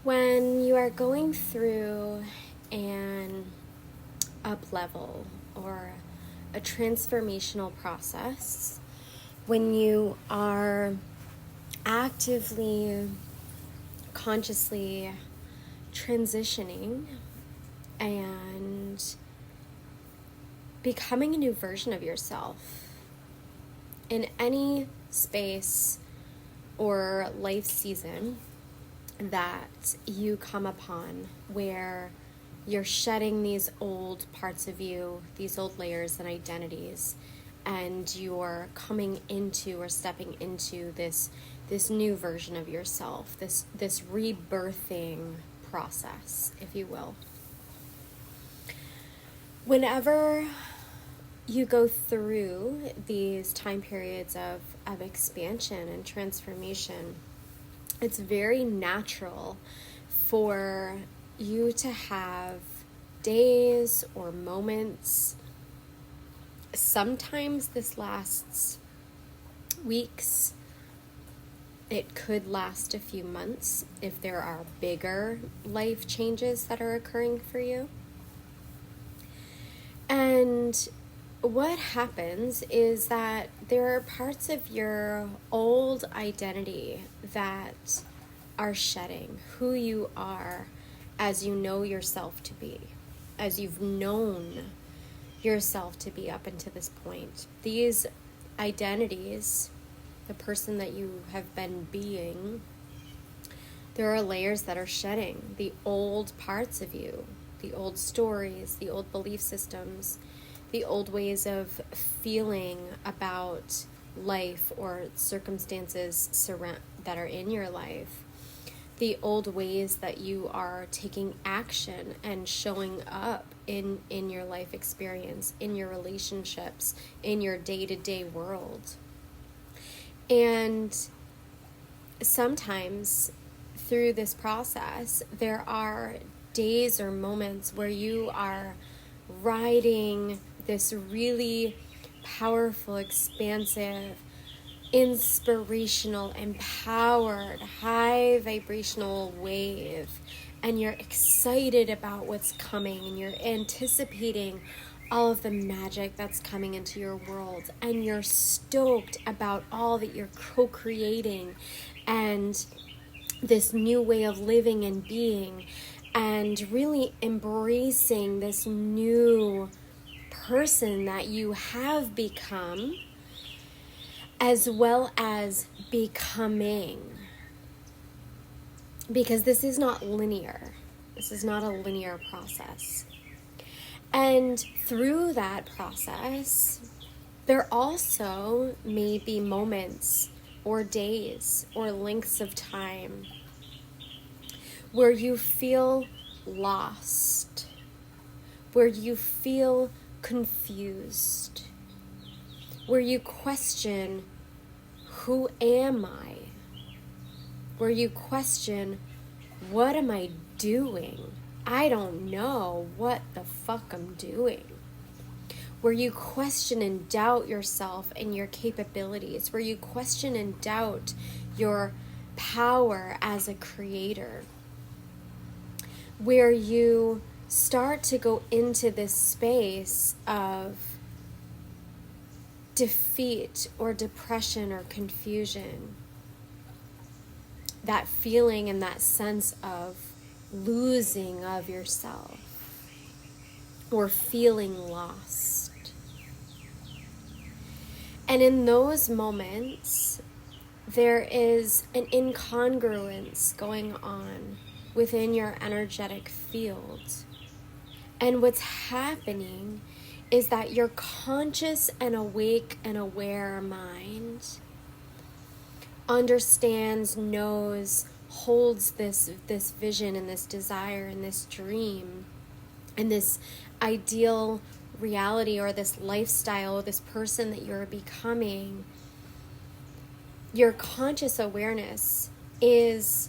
When you are going through an up level or a transformational process, when you are actively, consciously transitioning and becoming a new version of yourself in any space or life season that you come upon where you're shedding these old parts of you, these old layers and identities, and you're coming into or stepping into this new version of yourself, this rebirthing process, if you will. Whenever you go through these time periods of expansion and transformation, it's very natural for you to have days or moments. Sometimes this lasts weeks. It could last a few months if there are bigger life changes that are occurring for you. And what happens is that there are parts of your old identity that are shedding who you are as you know yourself to be, as you've known yourself to be up until this point. These identities, the person that you have been being, there are layers that are shedding, the old parts of you, the old stories, the old belief systems, the old ways of feeling about life or circumstances that are in your life, the old ways that you are taking action and showing up in your life experience, in your relationships, in your day-to-day world. And sometimes through this process, there are days or moments where you are riding this really powerful, expansive, inspirational, empowered, high vibrational wave, and you're excited about what's coming, and you're anticipating all of the magic that's coming into your world, and you're stoked about all that you're co-creating and this new way of living and being, and really embracing this new person that you have become, as well as becoming. Because this is not linear. This is not a linear process. And through that process, there also may be moments or days or lengths of time where you feel lost, where you feel confused, where you question, who am I? Where you question, what am I doing? I don't know what the fuck I'm doing. Where you question and doubt yourself and your capabilities, where you question and doubt your power as a creator, where you start to go into this space of defeat or depression or confusion, that feeling and that sense of losing of yourself or feeling lost. And in those moments, there is an incongruence going on within your energetic field. And what's happening is that your conscious and awake and aware mind understands, knows, holds this vision and this desire and this dream and this ideal reality or this lifestyle, this person that you're becoming. Your conscious awareness is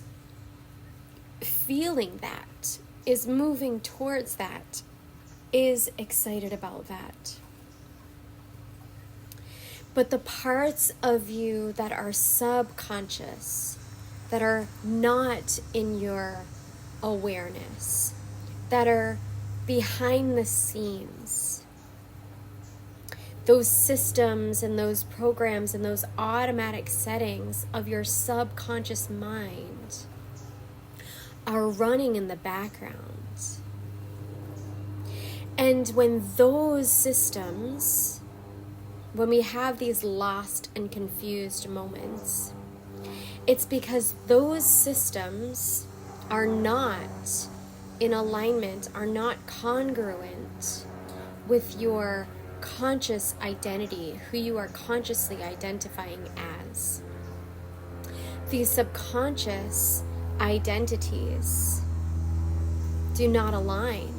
feeling that, is moving towards that, is excited about that. But the parts of you that are subconscious, that are not in your awareness that are behind the scenes. Those systems and those programs and those automatic settings of your subconscious mind are running in the background. And when those systems, when we have these lost and confused moments, it's because those systems are not in alignment, are not congruent with your conscious identity, who you are consciously identifying as. These subconscious identities do not align.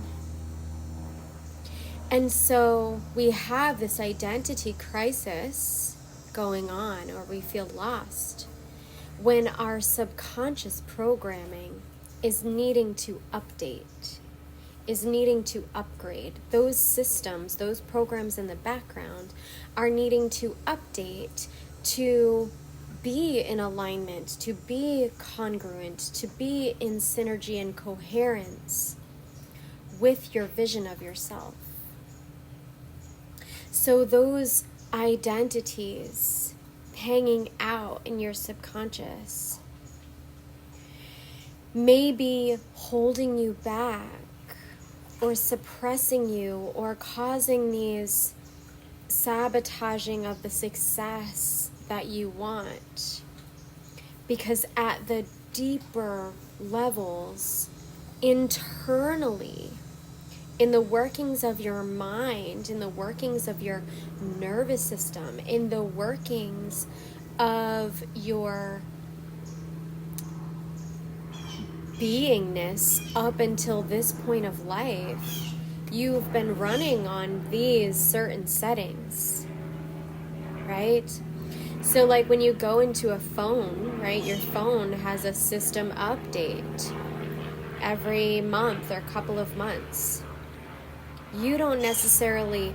And so we have this identity crisis going on, or we feel lost, when our subconscious programming is needing to update, is needing to upgrade. Those systems, those programs in the background are needing to update to be in alignment, to be congruent, to be in synergy and coherence with your vision of yourself. So those identities hanging out in your subconscious may be holding you back or suppressing you or causing these sabotaging of the success that you want. Because at the deeper levels, internally, in the workings of your mind, in the workings of your nervous system, in the workings of your beingness up until this point of life, you've been running on these certain settings, right? So like when you go into a phone, right, your phone has a system update every month or couple of months. You don't necessarily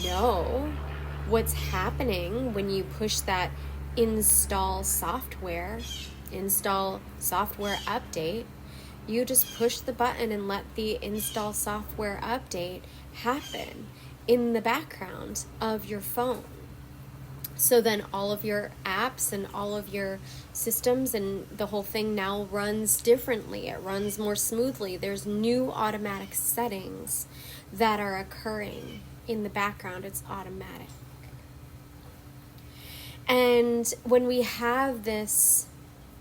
know what's happening when you push that install software update. You just push the button and let the install software update happen in the background of your phone. So then all of your apps and all of your systems and the whole thing now runs differently. It runs more smoothly. There's new automatic settings that are occurring in the background. It's automatic. And when we have this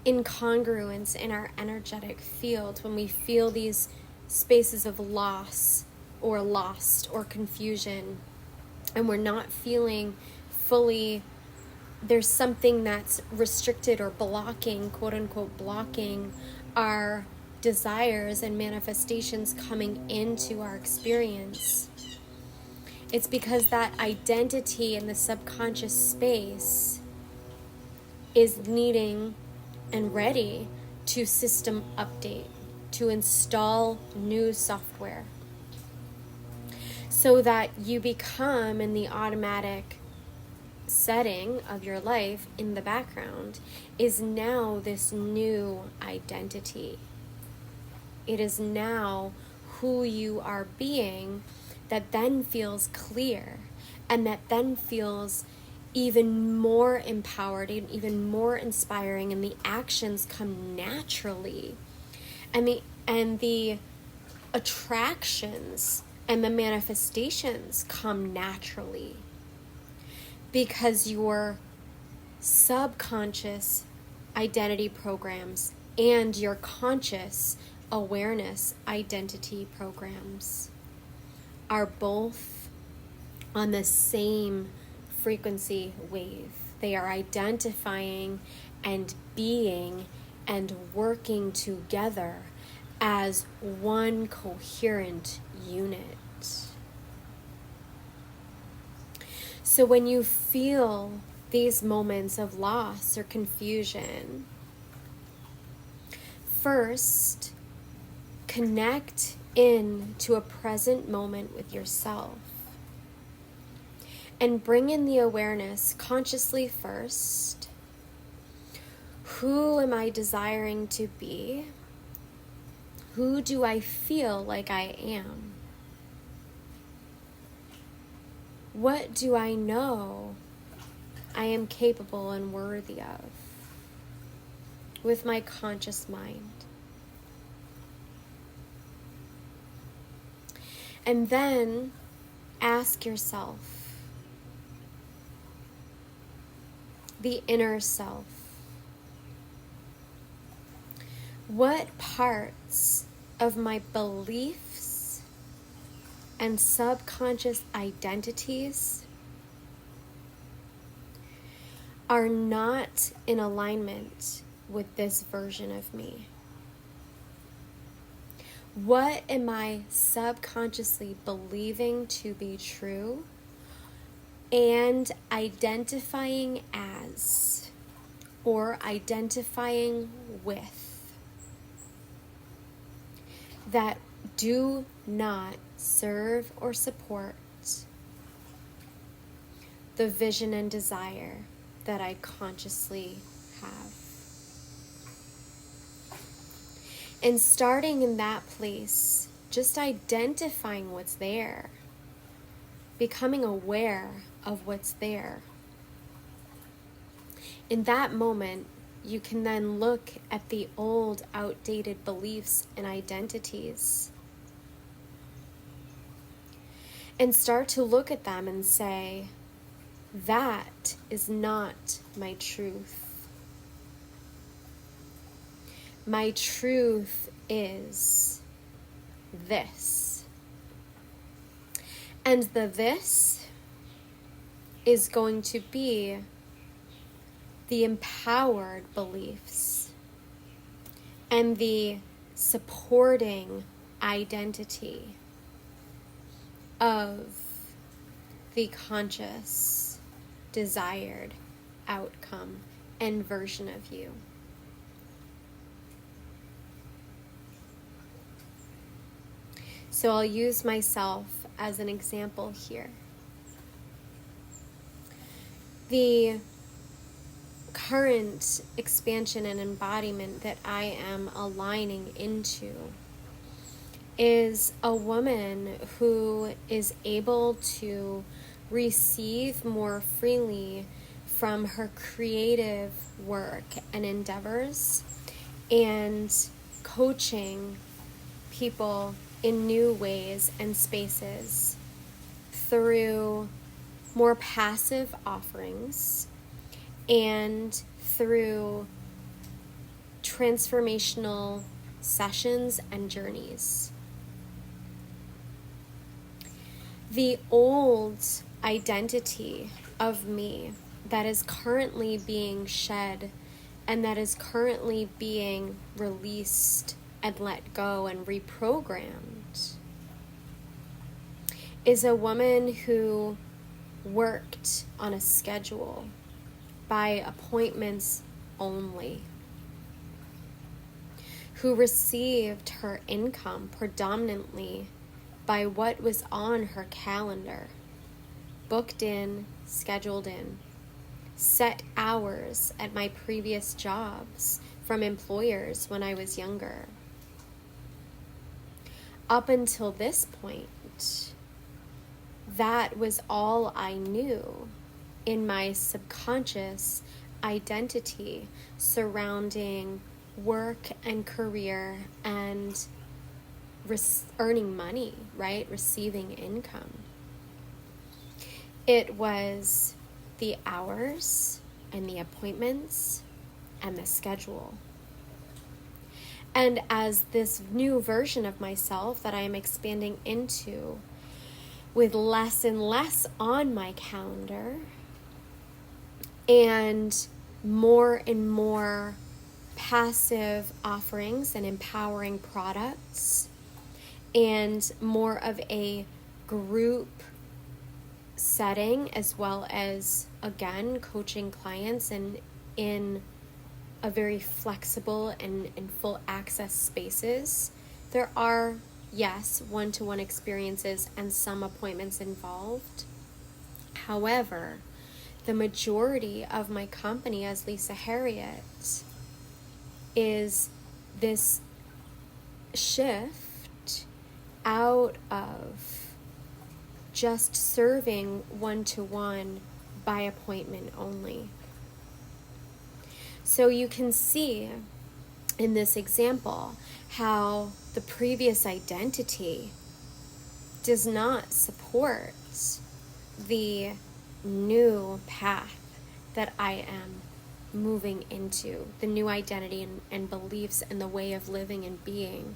incongruence in our energetic field, when we feel these spaces of loss or lost or confusion, and we're not feeling fully, there's something that's restricted or blocking, quote unquote, blocking our desires and manifestations coming into our experience. It's because that identity in the subconscious space is needing and ready to system update, to install new software, so that you become in the automatic setting of your life in the background is now this new identity. It is now who you are being that then feels clear and that then feels even more empowered and even more inspiring, and the actions come naturally, and the attractions and the manifestations come naturally, because your subconscious identity programs and your conscious awareness identity programs are both on the same frequency wave. They are identifying and being and working together as one coherent unit. So when you feel these moments of loss or confusion, first connect in to a present moment with yourself and bring in the awareness consciously first. Who am I desiring to be? Who do I feel like I am? What do I know I am capable and worthy of with my conscious mind? And then ask yourself, the inner self, what parts of my beliefs and subconscious identities are not in alignment with this version of me? What am I subconsciously believing to be true and identifying as or identifying with that do not serve or support the vision and desire that I consciously have? And starting in that place, just identifying what's there, becoming aware of what's there. In that moment, you can then look at the old, outdated beliefs and identities and start to look at them and say, that is not my truth. My truth is this. And the this is going to be the empowered beliefs and the supporting identity of the conscious, desired outcome and version of you. So I'll use myself as an example here. The current expansion and embodiment that I am aligning into is a woman who is able to receive more freely from her creative work and endeavors and coaching people in new ways and spaces through more passive offerings and through transformational sessions and journeys. The old identity of me that is currently being shed and that is currently being released and let go and reprogrammed is a woman who worked on a schedule by appointments only, who received her income predominantly by what was on her calendar, booked in, scheduled in, set hours at my previous jobs from employers when I was younger. Up until this point, that was all I knew in my subconscious identity surrounding work and career and earning money, right? Receiving income. It was the hours and the appointments and the schedule. And as this new version of myself that I am expanding into, with less and less on my calendar and more passive offerings and empowering products and more of a group setting, as well as, again, coaching clients and in a very flexible and full access spaces. There are, yes, one-to-one experiences and some appointments involved. However, the majority of my company as Lisa Harriet is this shift out of just serving one-to-one by appointment only. So you can see in this example how the previous identity does not support the new path that I am moving into, the new identity and beliefs and the way of living and being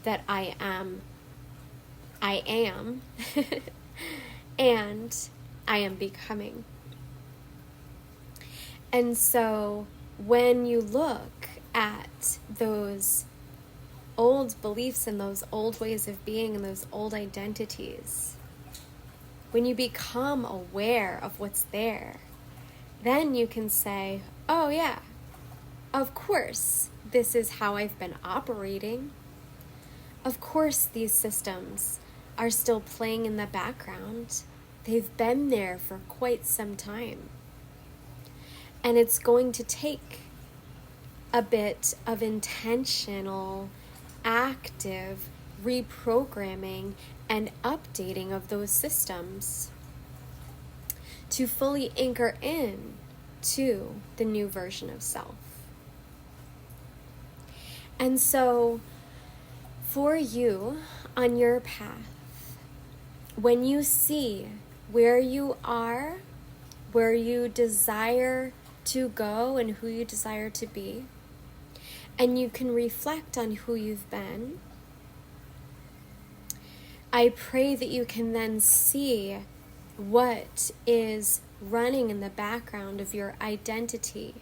that I am and I am becoming. And so when you look at those old beliefs and those old ways of being and those old identities, when you become aware of what's there, then you can say, oh yeah, of course, this is how I've been operating. Of course, these systems are still playing in the background. They've been there for quite some time. And it's going to take a bit of intentional, active reprogramming and updating of those systems to fully anchor in to the new version of self. And so for you on your path, when you see where you are, where you desire to go and who you desire to be, and you can reflect on who you've been, I pray that you can then see what is running in the background of your identity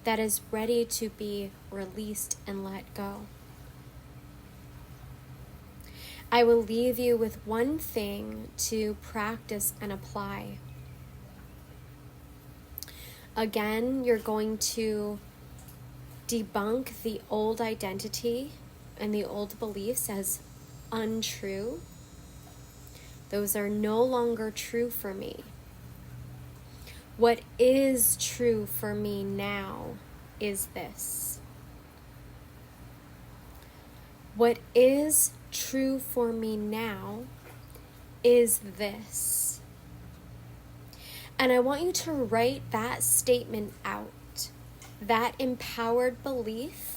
that is ready to be released and let go. I will leave you with one thing to practice and apply. Again, you're going to debunk the old identity and the old beliefs as untrue. Those are no longer true for me. What is true for me now is this. What is true for me now is this. And I want you to write that statement out, that empowered belief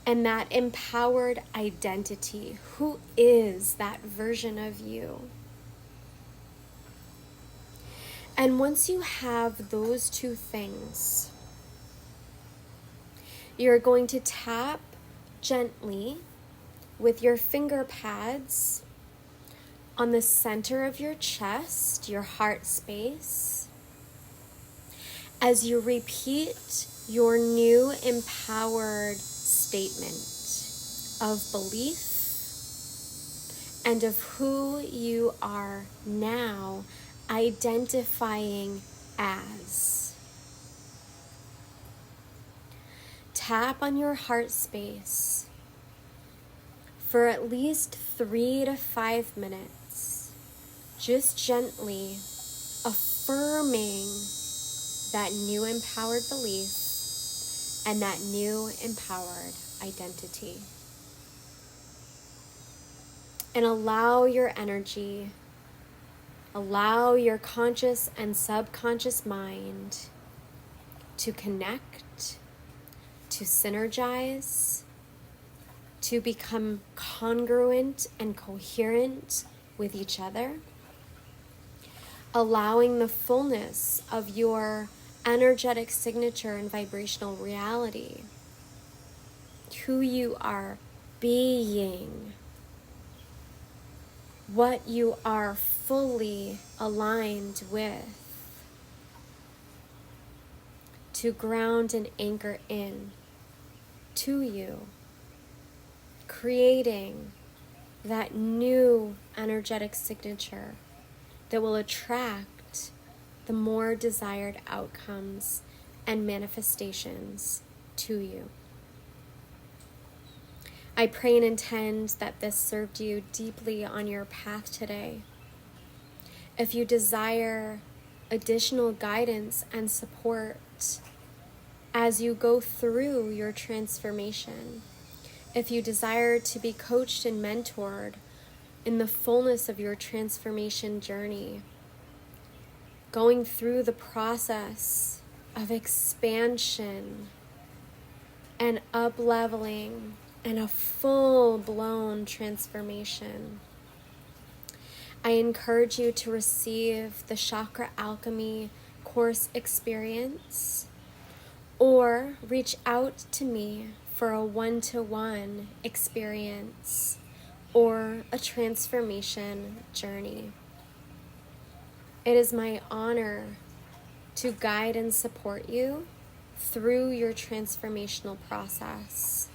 and that empowered identity. Who is that version of you? And once you have those two things, you're going to tap gently with your finger pads on the center of your chest, your heart space, as you repeat your new empowered statement of belief and of who you are now identifying as. Tap on your heart space for at least 3 to 5 minutes, just gently affirming that new empowered belief and that new empowered identity. And allow your energy, allow your conscious and subconscious mind to connect, to synergize, to become congruent and coherent with each other, allowing the fullness of your energetic signature and vibrational reality, who you are being, what you are fully aligned with, to ground and anchor in to you, creating that new energetic signature that will attract the more desired outcomes and manifestations to you. I pray and intend that this served you deeply on your path today. If you desire additional guidance and support as you go through your transformation, If you desire to be coached and mentored in the fullness of your transformation journey, going through the process of expansion and up-leveling and a full-blown transformation, I encourage you to receive the Chakra Alchemy course experience, or reach out to me for a one-to-one experience or a transformation journey. It is my honor to guide and support you through your transformational process.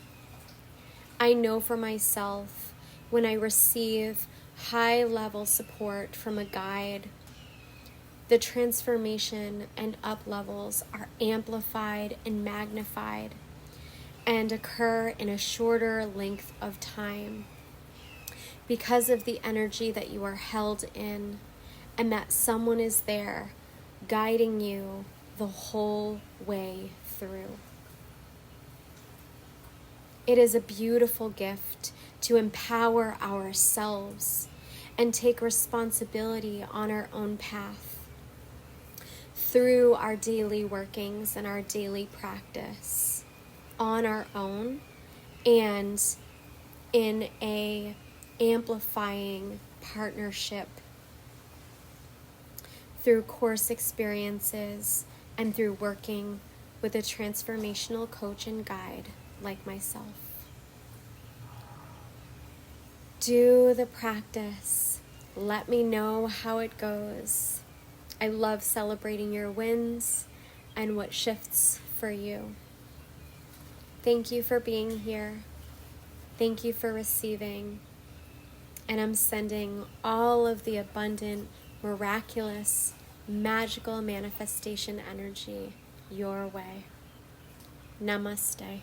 I know for myself, when I receive high-level support from a guide, the transformation and up levels are amplified and magnified and occur in a shorter length of time because of the energy that you are held in, and that someone is there guiding you the whole way through. It is a beautiful gift to empower ourselves and take responsibility on our own path through our daily workings and our daily practice on our own, and in a amplifying partnership through course experiences and through working with a transformational coach and guide like myself. Do the practice. Let me know how it goes. I love celebrating your wins and what shifts for you. Thank you for being here. Thank you for receiving. And I'm sending all of the abundant, miraculous, magical manifestation energy your way. Namaste.